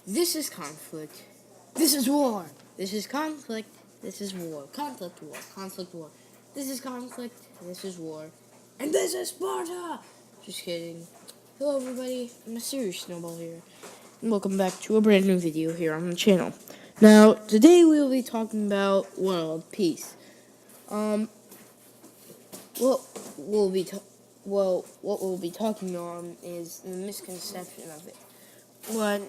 This is conflict. This is war. This is conflict. This is war. Conflict, war. Conflict, war. This is conflict. This is war. And this is Sparta! Just kidding. Hello, everybody. I'm a serious snowball here. And welcome back to a brand new video here on the channel. Now, today we will be talking about world peace. What we'll be what we'll be talking on is the misconception of it.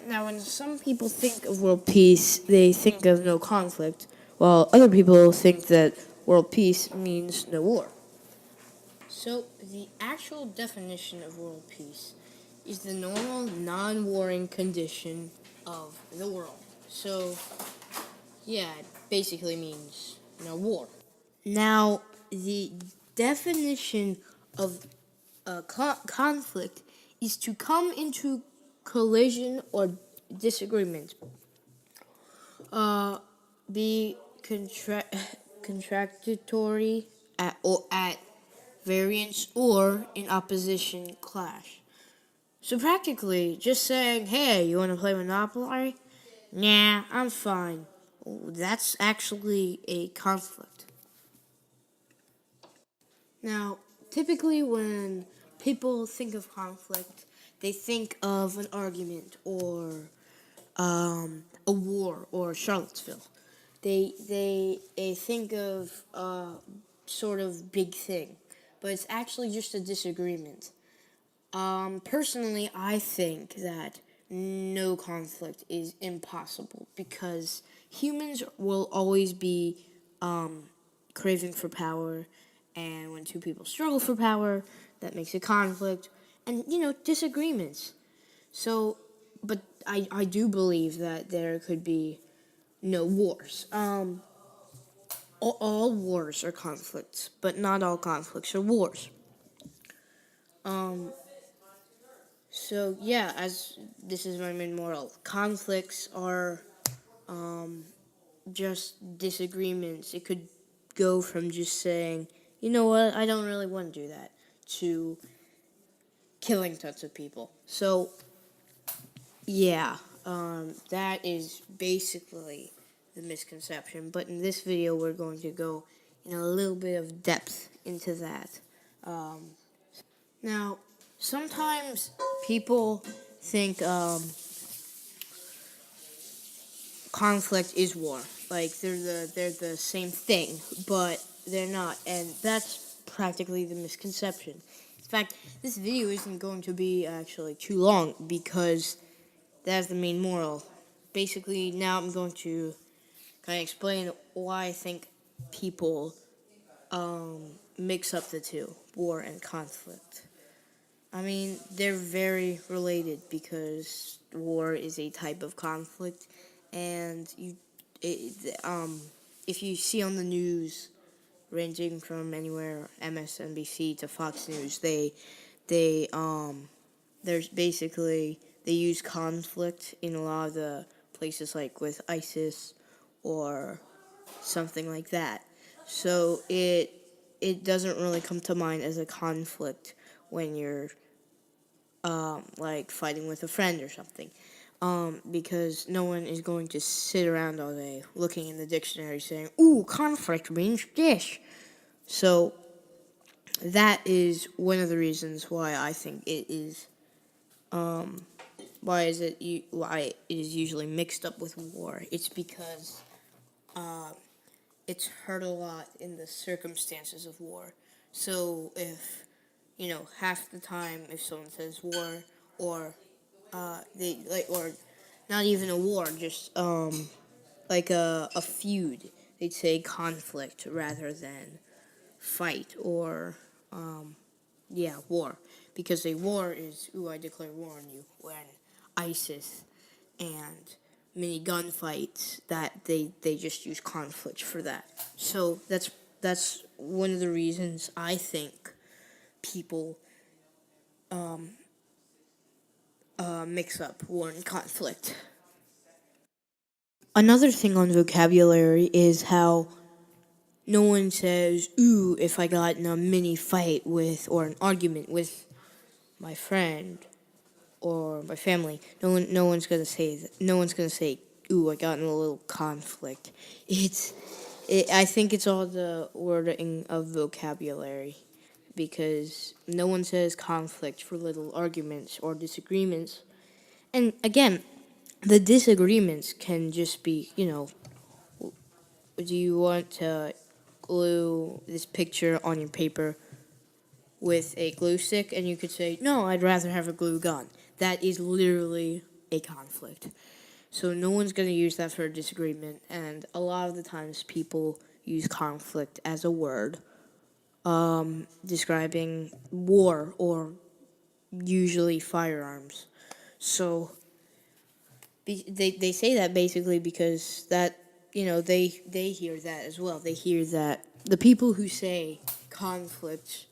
Now, when some people think of world peace, they think of no conflict, while other people think that world peace means no war. So, the actual definition of world peace is the normal, non-warring condition of the world. So, yeah, it basically means no war. Now, the definition of conflict is to come into collision or disagreement, be contradictory at variance or in opposition clash. So practically, just saying, "Hey, you want to play Monopoly?" "Nah, I'm fine." That's actually a conflict. Now, typically when people think of conflict, they think of an argument or a war or Charlottesville. They think of sort of big thing, but it's actually just a disagreement. Personally, I think that no conflict is impossible because humans will always be craving for power, and when two people struggle for power, that makes a conflict, and disagreements. So, but I do believe that there could be no wars. All wars are conflicts, but not all conflicts are wars. So yeah, as this is my main moral, conflicts are just disagreements. It could go from just saying, "You know what, I don't really want to do that," to killing tons of people. So yeah, that is basically the misconception. But in this video, we're going to go in a little bit of depth into that. Now, sometimes people think conflict is war. Like they're the same thing, but they're not, and that's practically the misconception. In fact, this video isn't going to be actually too long because that's the main moral. Basically, now I'm going to kind of explain why I think people mix up the two, war and conflict. I mean, they're very related because war is a type of conflict, and if you see on the news, ranging from anywhere MSNBC to Fox News, there's basically they use conflict in a lot of the places, like with ISIS or something like that. So it doesn't really come to mind as a conflict when you're like fighting with a friend or something, because no one is going to sit around all day looking in the dictionary saying, "Ooh, conflict means this." So that is one of the reasons why I think it is. Why it is usually mixed up with war? It's because it's hurt a lot in the circumstances of war. So if half the time if someone says war, or or not even a war, just like a feud, they'd say conflict rather than fight or war, because a war is, "Ooh, I declare war on you," when ISIS and many gunfights, that they just use conflict for that. So that's one of the reasons I think people mix up war and conflict. Another thing on vocabulary is how no one says, "Ooh, if I got in a mini fight with, or an argument with my friend, or my family, no one's gonna say that. No one's gonna say, "Ooh, I got in a little conflict." I think it's all the wording of vocabulary, because no one says conflict for little arguments or disagreements. And again, the disagreements can just be, do you want to glue this picture on your paper with a glue stick? And you could say, no, I'd rather have a glue gun. That is literally a conflict. So no one's going to use that for a disagreement. And a lot of the times people use conflict as a word describing war or usually firearms. So they say that basically because that, they hear that as well. They hear that the people who say conflict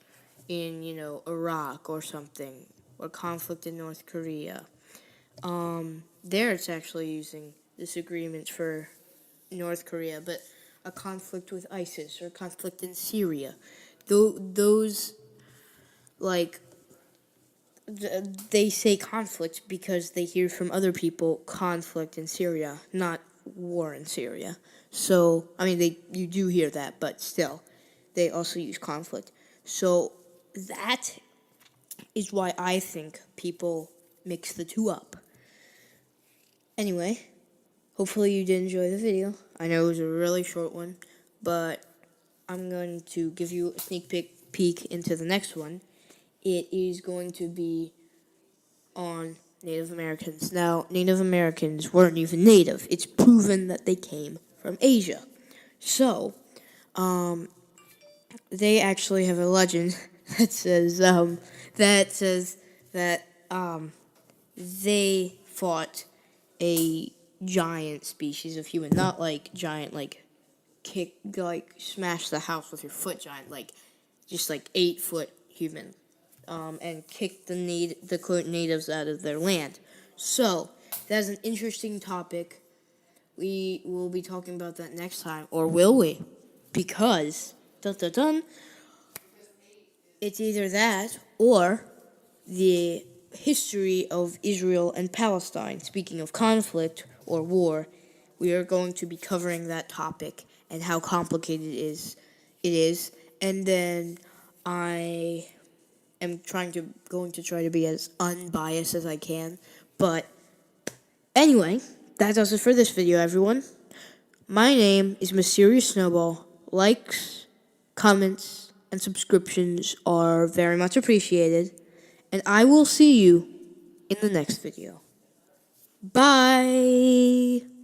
in, Iraq or something, or conflict in North Korea, there it's actually using disagreements for North Korea, but a conflict with ISIS or conflict in Syria, those, like, they say conflict because they hear from other people conflict in Syria, not war in Syria. So, I mean, you do hear that, but still, they also use conflict. So, that is why I think people mix the two up. Anyway, hopefully you did enjoy the video. I know it was a really short one, but I'm going to give you a sneak peek into the next one. It is going to be on Native Americans. Now, Native Americans weren't even native. It's proven that they came from Asia. So, they actually have a legend that says that they fought a giant species of human, not like giant, like smash the house with your foot giant, like just like 8-foot human, and kick the quote natives out of their land. So that's an interesting topic. We will be talking about that next time, or will we? Because dun dun dun, it's either that or the history of Israel and Palestine. Speaking of conflict or war, we are going to be covering that topic and how complicated it is. And then I am going to try to be as unbiased as I can. But anyway, that does it for this video, everyone. My name is Mysterious Snowball. Likes, comments, and subscriptions are very much appreciated. And I will see you in the next video. Bye!